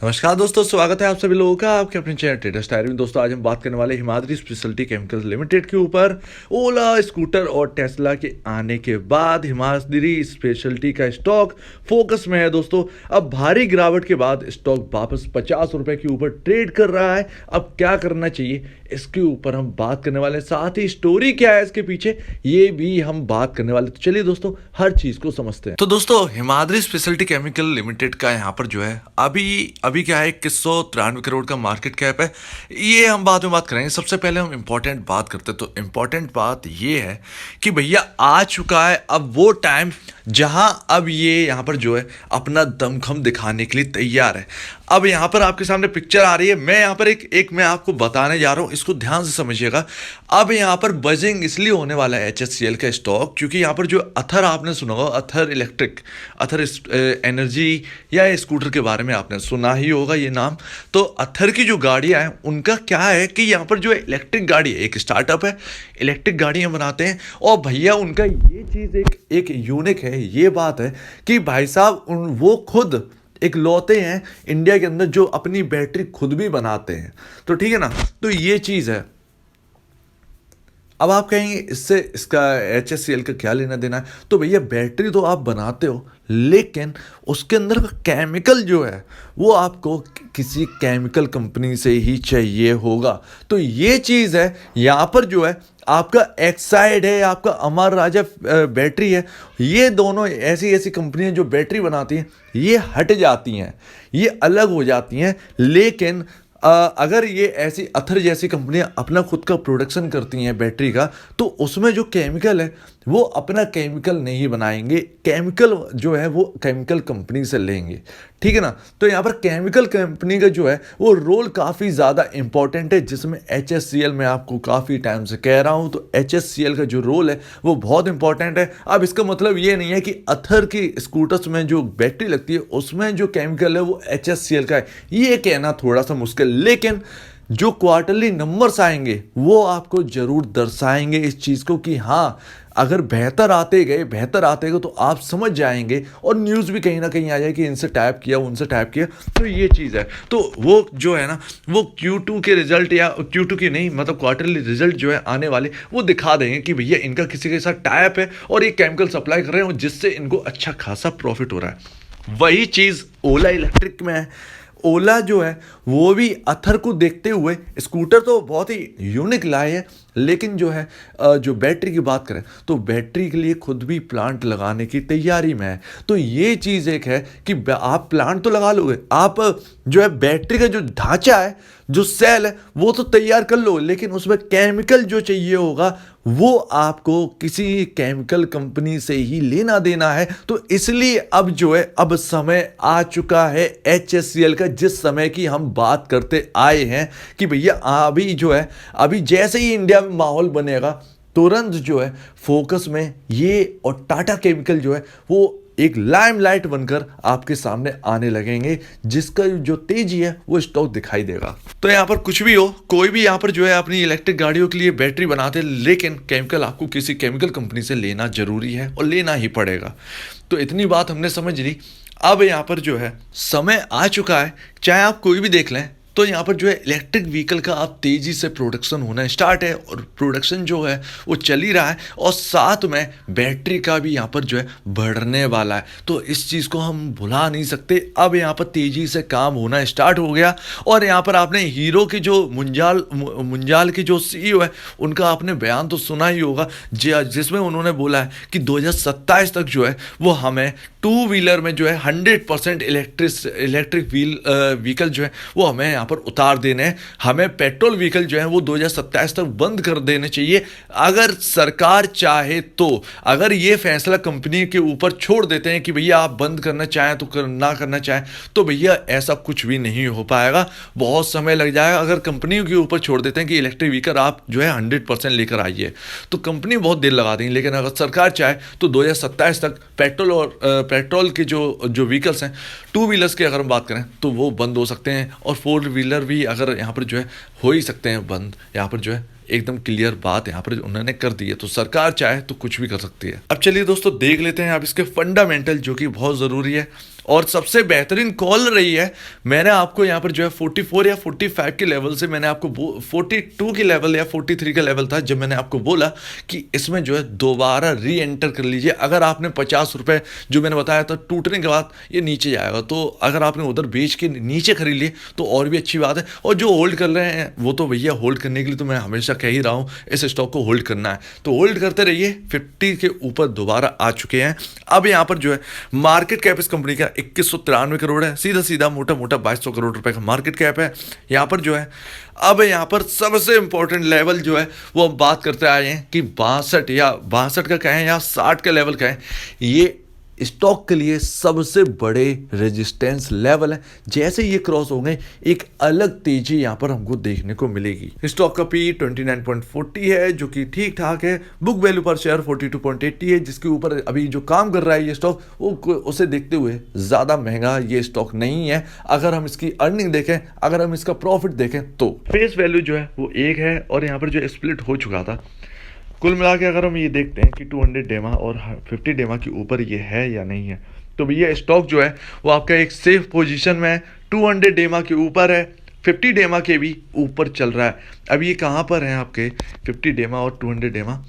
नमस्कार दोस्तों, स्वागत है आप सभी लोगों का आपके अपने चैनल ट्रेडर्स डायरी में। दोस्तों आज हम बात करने वाले हिमाद्री स्पेशलिटी केमिकल्स लिमिटेड के ऊपर। ओला स्कूटर और टेस्ला के आने के बाद हिमाद्री स्पेशलिटी का स्टॉक फोकस में है दोस्तों। अब भारी गिरावट के बाद स्टॉक वापस 50 रुपए के ऊपर ट्रेड कर रहा है। अब क्या करना चाहिए इसके ऊपर हम बात करने वाले हैं, साथ ही स्टोरी क्या है इसके पीछे ये भी हम बात करने वाले। तो चलिए दोस्तों हर चीज को समझते हैं। तो दोस्तों हिमाद्री स्पेशलिटी केमिकल लिमिटेड का यहाँ पर जो है अभी क्या है 2193 करोड़ का मार्केट कैप है। ये हम बाद में बात करेंगे। सबसे पहले हम इंपॉर्टेंट बात करते हैं। तो इंपॉर्टेंट बात ये है कि भैया आ चुका है अब वो टाइम जहां अब ये यहाँ पर जो है अपना दमखम दिखाने के लिए तैयार है। अब यहाँ पर आपके सामने पिक्चर आ रही है। मैं यहाँ पर एक मैं आपको बताने जा रहा हूँ, इसको ध्यान से समझिएगा। अब यहाँ पर बजिंग इसलिए होने वाला है HSCL का स्टॉक, क्योंकि यहाँ पर जो अथर आपने सुना होगा, अथर एनर्जी या स्कूटर के बारे में आपने सुना ही होगा ये नाम। तो अथर की जो गाड़ियाँ हैं उनका क्या है कि यहाँ पर जो इलेक्ट्रिक गाड़ी है, एक स्टार्टअप है, इलेक्ट्रिक गाड़ियाँ बनाते हैं। और भैया उनका ये चीज़ एक यूनिक है। ये बात है कि भाई साहब वो खुद एक लौते हैं इंडिया के अंदर जो अपनी बैटरी खुद भी बनाते हैं। तो ठीक है ना, तो ये चीज़ है। अब आप कहेंगे इससे इसका HSCL का क्या लेना देना है। तो भैया बैटरी तो आप बनाते हो, लेकिन उसके अंदर का केमिकल जो है वो आपको किसी केमिकल कंपनी से ही चाहिए होगा। तो ये चीज़ है। यहाँ पर जो है आपका एक्साइड है, आपका अमर राजा बैटरी है, ये दोनों ऐसी ऐसी कंपनियां जो बैटरी बनाती हैं ये हट जाती हैं, ये अलग हो जाती हैं। लेकिन अगर ये ऐसी अथर जैसी कंपनियां अपना खुद का प्रोडक्शन करती हैं बैटरी का, तो उसमें जो केमिकल है वो अपना केमिकल नहीं बनाएंगे। केमिकल जो है वो केमिकल कंपनी से लेंगे, ठीक है ना। तो यहाँ पर केमिकल कंपनी का जो है वो रोल काफ़ी ज़्यादा इंपॉर्टेंट है, जिसमें HSCL मैं आपको काफ़ी टाइम से कह रहा हूँ। तो HSCL का जो रोल है वो बहुत इंपॉर्टेंट है। अब इसका मतलब ये नहीं है कि अथर की स्कूटर्स में जो बैटरी लगती है उसमें जो केमिकल है वो HSCL का है, ये कहना थोड़ा सा मुश्किल। लेकिन जो क्वार्टरली नंबर्स आएंगे वो आपको जरूर दर्शाएंगे इस चीज़ को कि हाँ, अगर बेहतर आते गए तो आप समझ जाएंगे। और न्यूज़ भी कहीं ना कहीं आ जाए कि इनसे टैप किया उनसे टैप किया। तो ये चीज़ है। तो वो जो है ना वो Q2 के रिजल्ट, या Q2 की नहीं मतलब क्वार्टरली रिजल्ट जो है आने वाले, वो दिखा देंगे कि भैया इनका किसी के साथ टैप है और ये केमिकल सप्लाई कर रहे हैं जिससे इनको अच्छा खासा प्रॉफिट हो रहा है। वही चीज़ ओला इलेक्ट्रिक में है। ओला जो है वो भी अथर को देखते हुए स्कूटर तो बहुत ही यूनिक लाए है, लेकिन जो है जो बैटरी की बात करें तो बैटरी के लिए खुद भी प्लांट लगाने की तैयारी में है। तो ये चीज़ एक है कि आप प्लांट तो लगा लोगे, आप जो है बैटरी का जो ढांचा है, जो सेल है वो तो तैयार कर लो, लेकिन उसमें केमिकल जो चाहिए होगा वो आपको किसी केमिकल कंपनी से ही लेना देना है। तो इसलिए अब जो है अब समय आ चुका है HSCL का, जिस समय की हम बात करते आए हैं कि भैया अभी जो है अभी जैसे ही इंडिया में माहौल बनेगा तुरंत जो है फोकस में ये और टाटा केमिकल जो है वो एक लाइमलाइट बनकर आपके सामने आने लगेंगे, जिसका जो तेजी है वो स्टॉक दिखाई देगा। तो यहाँ पर कुछ भी हो, कोई भी यहाँ पर जो है अपनी इलेक्ट्रिक गाड़ियों के लिए बैटरी बनाते, लेकिन केमिकल आपको किसी केमिकल कंपनी से लेना जरूरी है और लेना ही पड़ेगा। तो इतनी बात हमने समझ ली। अब यहाँ पर जो है समय आ चुका है, चाहे आप कोई भी देख लें, तो यहाँ पर जो है इलेक्ट्रिक व्हीकल का अब तेज़ी से प्रोडक्शन होना स्टार्ट है, और प्रोडक्शन जो है वो चल ही रहा है, और साथ में बैटरी का भी यहाँ पर जो है बढ़ने वाला है। तो इस चीज़ को हम भुला नहीं सकते। अब यहाँ पर तेज़ी से काम होना स्टार्ट हो गया। और यहाँ पर आपने हीरो की जो मुंजाल की जो CEO है उनका आपने बयान तो सुना ही होगा, जिसमें उन्होंने बोला है कि 2027 तक जो है वो हमें 2 व्हीलर में जो है 100% इलेक्ट्रिक व्हीकल जो है वो हमें यहाँ पर उतार देने हैं। हमें पेट्रोल व्हीकल जो है वो 2027 तक बंद कर देने चाहिए, अगर सरकार चाहे तो। अगर ये फैसला कंपनी के ऊपर छोड़ देते हैं कि भैया आप बंद करना चाहें तो ना करना चाहें, तो भैया ऐसा कुछ भी नहीं हो पाएगा, बहुत समय लग जाएगा। अगर कंपनी के ऊपर छोड़ देते हैं कि इलेक्ट्रिक व्हीकल आप जो है 100% लेकर आइए, तो कंपनी बहुत देर लगा देंगी। लेकिन अगर सरकार चाहे तो 2027 तक पेट्रोल के जो व्हीकल्स हैं, 2 व्हीलर्स की अगर हम बात करें तो वो बंद हो सकते हैं, और 4 व्हीलर भी अगर यहाँ पर जो है हो ही सकते हैं बंद। यहाँ पर जो है एकदम क्लियर बात यहाँ पर उन्होंने कर दी है। तो सरकार चाहे तो कुछ भी कर सकती है। अब चलिए दोस्तों देख लेते हैं आप इसके फंडामेंटल, जो कि बहुत ज़रूरी है। और सबसे बेहतरीन कॉल रही है। मैंने आपको यहाँ पर जो है 44 या 45 के लेवल से मैंने आपको 42 की लेवल या 43 का लेवल था, जब मैंने आपको बोला कि इसमें जो है दोबारा री एंटर कर लीजिए। अगर आपने 50 रुपये जो मैंने बताया था टूटने के बाद ये नीचे जाएगा, तो अगर आपने उधर बेच के नीचे खरीद लिए तो और भी अच्छी बात है। और जो होल्ड कर रहे हैं वो तो भैया होल्ड करने के लिए तो मैं हमेशा कह ही रहा हूँ, इस स्टॉक को होल्ड करना है तो होल्ड करते रहिए। 50 के ऊपर दोबारा आ चुके हैं। अब यहाँ पर जो है मार्केट कैप इस कंपनी का 2193 करोड़ है, सीधा सीधा मोटा मोटा 2200 करोड़ रुपए का मार्केट कैप है यहाँ पर जो है। अब यहाँ पर सबसे इंपॉर्टेंट लेवल जो है वो हम बात करते आए हैं कि 62 का कहें या 60 का लेवल कहें, ये स्टॉक के लिए सबसे बड़े रेजिस्टेंस लेवल है। जैसे ये क्रॉस हो गए एक अलग तेजी यहाँ पर हमको देखने को मिलेगी। स्टॉक का पी 29.40 है जो कि ठीक ठाक है। बुक वैल्यू पर शेयर 42.80 है, जिसके ऊपर अभी जो काम कर रहा है ये स्टॉक वो उसे देखते हुए ज़्यादा महंगा ये स्टॉक नहीं है। अगर हम इसकी अर्निंग देखें, अगर हम इसका प्रॉफिट देखें तो फेस वैल्यू जो है वो 1 है और यहाँ पर जो स्प्लिट हो चुका था। कुल मिला के अगर हम ये देखते हैं कि 200 डेमा और 50 डेमा के ऊपर ये है या नहीं है, तो भैया स्टॉक जो है वो आपका एक सेफ पोजीशन में है। 200 डेमा के ऊपर है, 50 डेमा के भी ऊपर चल रहा है। अब ये कहाँ पर है आपके 50 डेमा और 200 डेमा,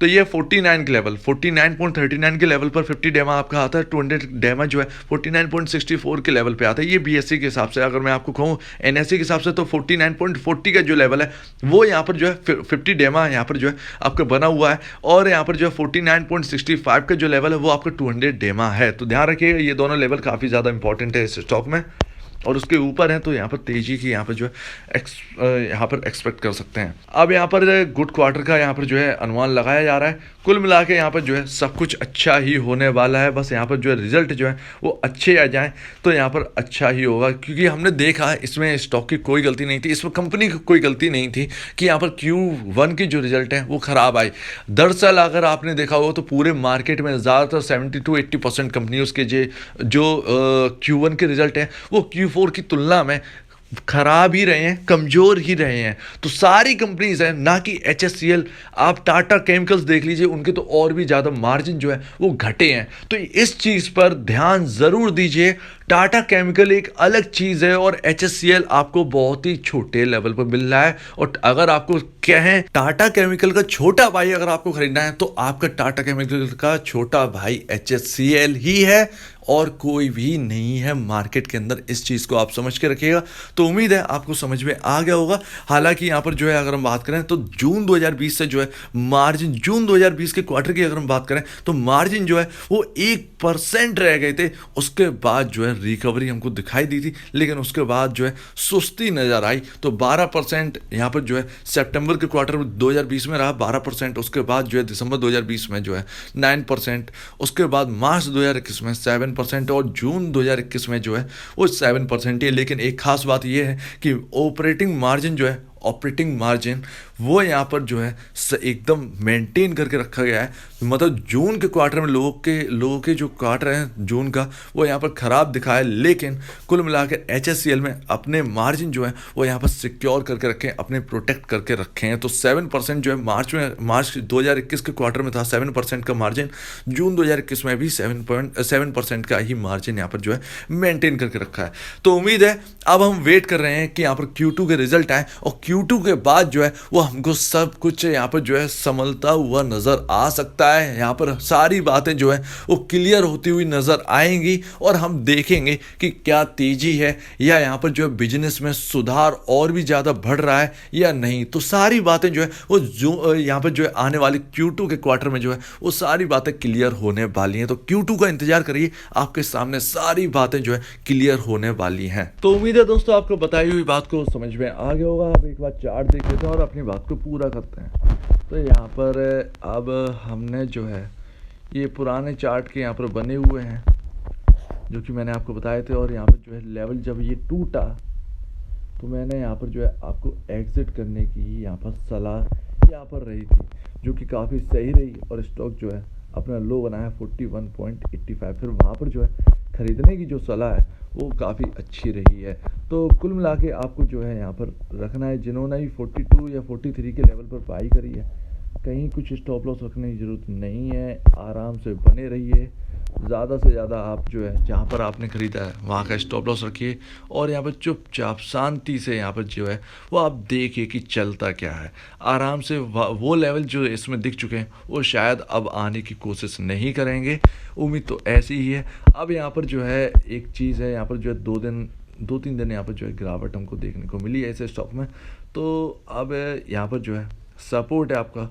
तो ये 49 के लेवल 49.39 के लेवल पर 50 डेमा आपका आता है। 200 डेमा जो है 49.64 के लेवल पे आता है। ये बीएससी के हिसाब से, अगर मैं आपको कहूँ एनएससी के हिसाब से, तो 49.40 का जो लेवल है वो यहाँ पर जो है 50 डेमा यहाँ पर जो है आपका बना हुआ है। और यहाँ पर जो है 49.65 का जो लेवल है वो आपका 200 डेमा है। तो ध्यान रखिएगा ये दोनों लेवल काफ़ी ज़्यादा इंपॉर्टेंट है इस स्टॉक में, और उसके ऊपर है तो यहाँ पर तेजी की यहाँ पर जो है यहाँ पर एक्सपेक्ट कर सकते हैं। अब यहाँ पर गुड क्वार्टर का यहाँ पर जो है अनुमान लगाया जा रहा है। कुल मिला के यहाँ पर जो है सब कुछ अच्छा ही होने वाला है। बस यहाँ पर जो है रिजल्ट जो है वो अच्छे आ जाएं तो यहाँ पर अच्छा ही होगा, क्योंकि हमने देखा इसमें स्टॉक की कोई गलती नहीं थी, इसमें कंपनी की कोई गलती नहीं थी कि यहाँ पर Q1 की जो रिजल्ट है वो ख़राब आई। दरअसल अगर आपने देखा हो तो पूरे मार्केट में ज़्यादातर 70-80% कंपनी के जो Q1 के रिजल्ट हैं वो Q4 की तुलना में खराब ही रहे हैं, कमज़ोर ही रहे हैं। तो सारी कंपनीज हैं, ना कि HSCL। आप टाटा केमिकल्स देख लीजिए, उनके तो और भी ज़्यादा मार्जिन जो है वो घटे हैं। तो इस चीज़ पर ध्यान ज़रूर दीजिए। टाटा केमिकल एक अलग चीज़ है और HSCL आपको बहुत ही छोटे लेवल पर मिल रहा है। और अगर आपको कहें टाटा केमिकल का छोटा भाई अगर आपको खरीदना है तो आपका टाटा केमिकल का छोटा भाई HSCL ही है और कोई भी नहीं है मार्केट के अंदर। इस चीज़ को आप समझ के रखिएगा। तो उम्मीद है आपको समझ में आ गया होगा। हालांकि यहाँ पर जो है अगर हम बात करें तो जून 2020 से जो है मार्जिन, जून 2020 के क्वार्टर की अगर हम बात करें तो मार्जिन जो है वो 1% रह गए थे। उसके बाद जो है रिकवरी हमको दिखाई दी थी, लेकिन उसके बाद जो है सुस्ती नज़र आई। तो 12% यहाँ पर जो है सितंबर के क्वार्टर में 2020 में रहा 12%। उसके बाद जो है दिसंबर 2020 में जो है 9%। उसके बाद मार्च 2021 में 7% और जून 2021 में जो है वो 7% ही है। लेकिन एक खास बात ये है कि ऑपरेटिंग मार्जिन वो यहाँ पर जो है एकदम मेंटेन करके रखा गया है। मतलब जून के क्वार्टर में लोगों के जो क्वार्टर हैं जून का वो यहाँ पर ख़राब दिखा है, लेकिन कुल मिलाकर HSCL में अपने मार्जिन जो है वो यहाँ पर सिक्योर करके रखे हैं, अपने प्रोटेक्ट करके रखे हैं। तो 7% जो है मार्च 2021 के क्वार्टर में था 7% का मार्जिन। जून 2021 में भी 7% का ही मार्जिन यहाँ पर जो है मेंटेन करके रखा है। तो उम्मीद है अब हम वेट कर रहे हैं कि यहाँ पर Q2 के रिजल्ट आए और Q2 के बाद जो है वो हमको सब कुछ यहाँ पर जो है संभलता हुआ नज़र आ सकता है। यहाँ पर सारी बातें जो है वो क्लियर होती हुई नज़र आएंगी और हम देखेंगे कि क्या तेज़ी है या यहाँ पर जो है बिजनेस में सुधार और भी ज़्यादा बढ़ रहा है या नहीं। तो सारी बातें जो है वो जो यहाँ पर जो है आने वाले Q2 के क्वार्टर में जो है वो सारी बातें क्लियर होने वाली हैं। तो Q2 का इंतजार करिए, आपके सामने सारी बातें जो है क्लियर होने वाली हैं। तो उम्मीद है दोस्तों आपको बताई हुई बात को समझ में आ गया होगा। अब एक बार चार्ट देख लेते हैं और अपनी बात को पूरा करते हैं। तो यहाँ पर अब हमने जो है ये पुराने चार्ट के यहाँ पर बने हुए हैं जो कि मैंने आपको बताए थे, और यहाँ पर जो है लेवल जब ये टूटा तो मैंने यहाँ पर जो है आपको एग्जिट करने की यहाँ पर सलाह यहाँ पर रही थी, जो कि काफ़ी सही रही और स्टॉक जो है अपना लो बनाया 41.85। फिर वहाँ पर जो है खरीदने की जो सलाह है वो काफ़ी अच्छी रही है। तो कुल मिला के आपको जो है यहाँ पर रखना है। जिन्होंने भी 42 या 43 के लेवल पर बाई करी है, कहीं कुछ स्टॉप लॉस रखने की ज़रूरत नहीं है, आराम से बने रहिए। ज़्यादा से ज़्यादा आप जो है जहाँ पर आपने ख़रीदा है वहाँ का स्टॉप लॉस रखिए और यहाँ पर चुपचाप शांति से यहाँ पर जो है वो आप देखिए कि चलता क्या है। आराम से वो लेवल जो इसमें दिख चुके हैं वो शायद अब आने की कोशिश नहीं करेंगे, उम्मीद तो ऐसी ही है। अब यहाँ पर जो है एक चीज़ है, यहाँ पर जो है 2-3 दिन यहाँ पर जो है गिरावट हमको देखने को मिली है ऐसे स्टॉक में। तो अब यहाँ पर जो है सपोर्ट है आपका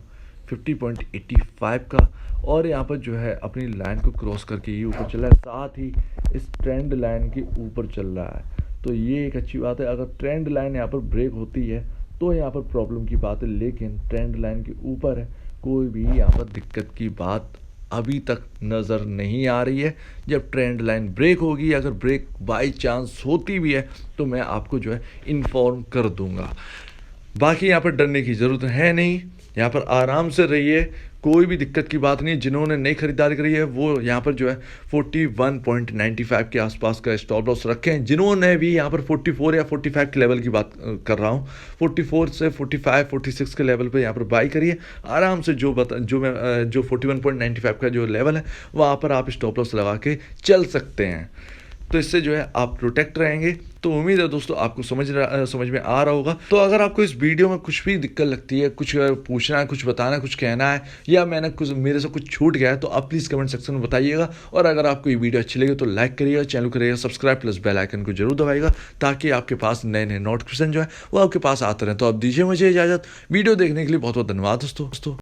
50.85 का और यहाँ पर जो है अपनी लाइन को क्रॉस करके ये ऊपर चल रहा है, साथ ही इस ट्रेंड लाइन के ऊपर चल रहा है। तो ये एक अच्छी बात है। अगर ट्रेंड लाइन यहाँ पर ब्रेक होती है तो यहाँ पर प्रॉब्लम की बात है, लेकिन ट्रेंड लाइन के ऊपर है, कोई भी यहाँ पर दिक्कत की बात अभी तक नज़र नहीं आ रही है। जब ट्रेंड लाइन ब्रेक होगी, अगर ब्रेक बाई चांस होती भी है तो मैं आपको जो है इन्फॉर्म कर दूंगा। बाकी यहाँ पर डरने की ज़रूरत है नहीं, यहाँ पर आराम से रहिए, कोई भी दिक्कत की बात नहीं। जिन्होंने नई खरीदारी करी है वो यहाँ पर जो है 41.95 के आसपास का स्टॉप लॉस रखें। जिन्होंने भी यहाँ पर 44 या 45 के लेवल की बात कर रहा हूँ, 44 से 45 46 के लेवल पे यहाँ पर बाई करिए आराम से। जो 41.95 का जो लेवल है वहाँ पर आप स्टॉप लॉस लगा के चल सकते हैं। तो इससे जो है आप प्रोटेक्ट रहेंगे। तो उम्मीद है दोस्तों आपको समझ में आ रहा होगा। तो अगर आपको इस वीडियो में कुछ भी दिक्कत लगती है, कुछ पूछना है, कुछ बताना है, कुछ कहना है, या मेरे से कुछ छूट गया है, तो आप प्लीज़ कमेंट सेक्शन में बताइएगा। और अगर आपको ये वीडियो अच्छी लगी तो लाइक करिएगा, चैनल करिएगा सब्सक्राइब, प्लस बेल आइकन को जरूर दबाइएगा ताकि आपके पास नए नए नोटिफिकेशन जो है वो आपके पास आते रहें। तो अब दीजिए मुझे इजाज़त। वीडियो देखने के लिए बहुत बहुत धन्यवाद दोस्तों।